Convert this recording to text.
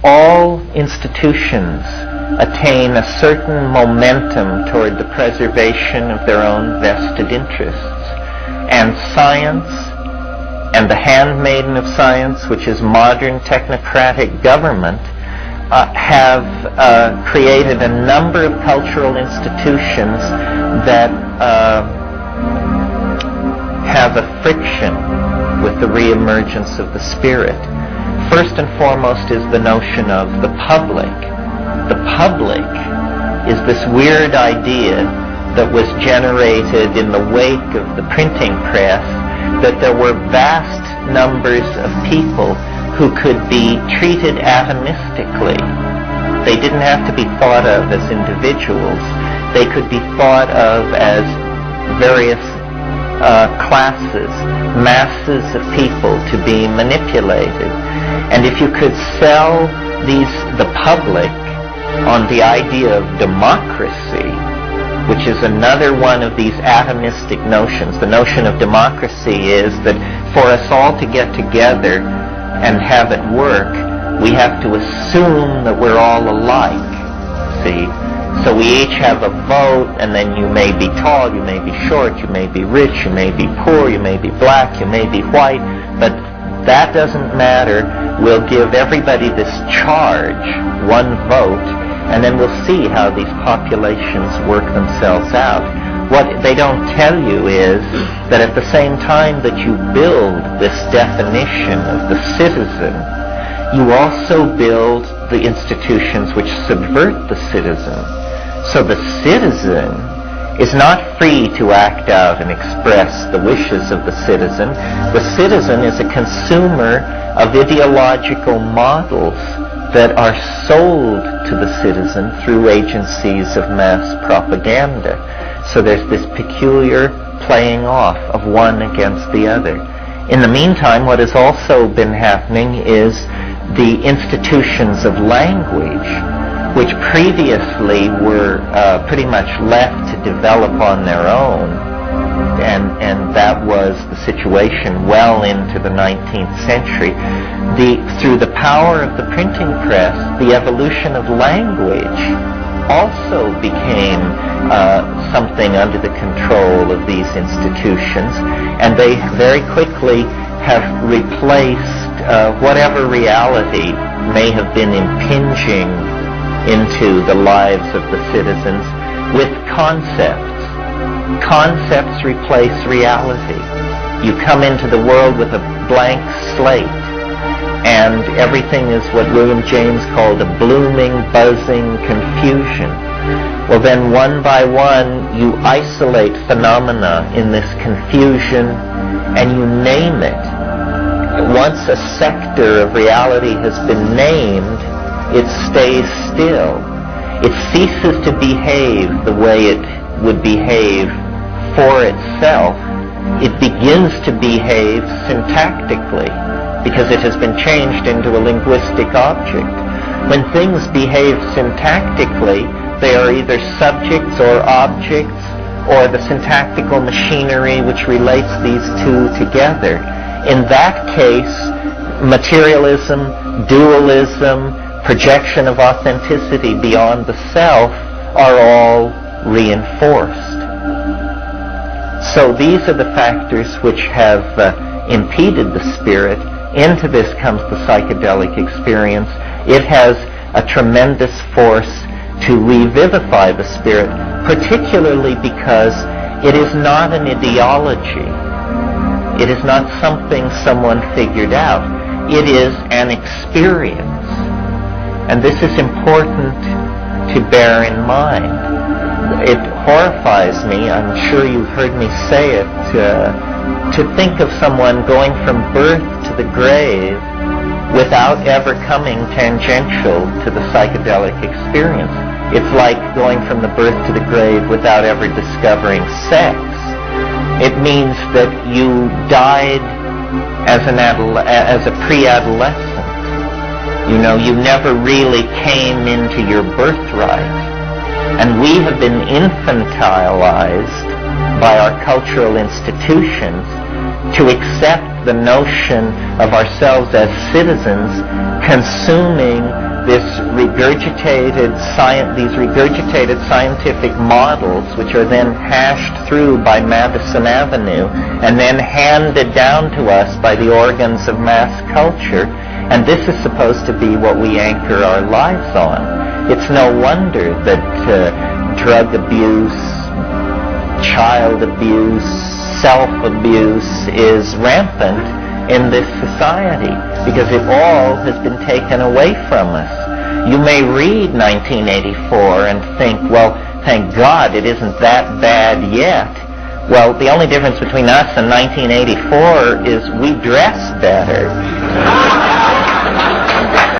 all institutions attain a certain momentum toward the preservation of their own vested interests. And science, and the handmaiden of science, which is modern technocratic government, have created a number of cultural institutions that have a friction with the re-emergence of the spirit. First and foremost is the notion of the public. The public is this weird idea that was generated in the wake of the printing press, that there were vast numbers of people who could be treated atomistically. They didn't have to be thought of as individuals. They could be thought of as various classes, masses of people to be manipulated. And if you could sell the public on the idea of democracy, which is another one of these atomistic notions. The notion of democracy is that for us all to get together and have it work, we have to assume that we're all alike, see? So we each have a vote, and then you may be tall, you may be short, you may be rich, you may be poor, you may be black, you may be white, but that doesn't matter. We'll give everybody this charge, one vote, and then we'll see how these populations work themselves out. What they don't tell you is that at the same time that you build this definition of the citizen, you also build the institutions which subvert the citizen. So the citizen is not free to act out and express the wishes of the citizen. The citizen is a consumer of ideological models that are sold to the citizen through agencies of mass propaganda. So there's this peculiar playing off of one against the other. In the meantime, what has also been happening is the institutions of language, which previously were pretty much left to develop on their own, and that was the situation well into the 19th century. Through the power of the printing press, the evolution of language also became something under the control of these institutions, and they very quickly have replaced whatever reality may have been impinging into the lives of the citizens with concepts. Concepts replace reality. You come into the world with a blank slate, and everything is what William James called a blooming, buzzing confusion. Well, then one by one you isolate phenomena in this confusion and you name it. Once a sector of reality has been named, it stays still. It ceases to behave the way it would behave for itself. It begins to behave syntactically because it has been changed into a linguistic object. When things behave syntactically, they are either subjects or objects, or the syntactical machinery which relates these two together. In that case, materialism, dualism, projection of authenticity beyond the self are all reinforced. So these are the factors which have impeded the spirit. Into this comes the psychedelic experience. It has a tremendous force to revivify the spirit, particularly because it is not an ideology. It is not something someone figured out. It is an experience. And this is important to bear in mind. It horrifies me, I'm sure you've heard me say it, to think of someone going from birth to the grave without ever coming tangential to the psychedelic experience. It's like going from the birth to the grave without ever discovering sex. It means that you died as a pre-adolescent. You know, you never really came into your birthright. And we have been infantilized by our cultural institutions to accept the notion of ourselves as citizens consuming these regurgitated scientific models, which are then hashed through by Madison Avenue and then handed down to us by the organs of mass culture. And this is supposed to be what we anchor our lives on. It's no wonder that drug abuse, child abuse, self-abuse is rampant in this society, because it all has been taken away from us. You may read 1984 and think, well, thank God it isn't that bad yet. Well, the only difference between us and 1984 is we dress better.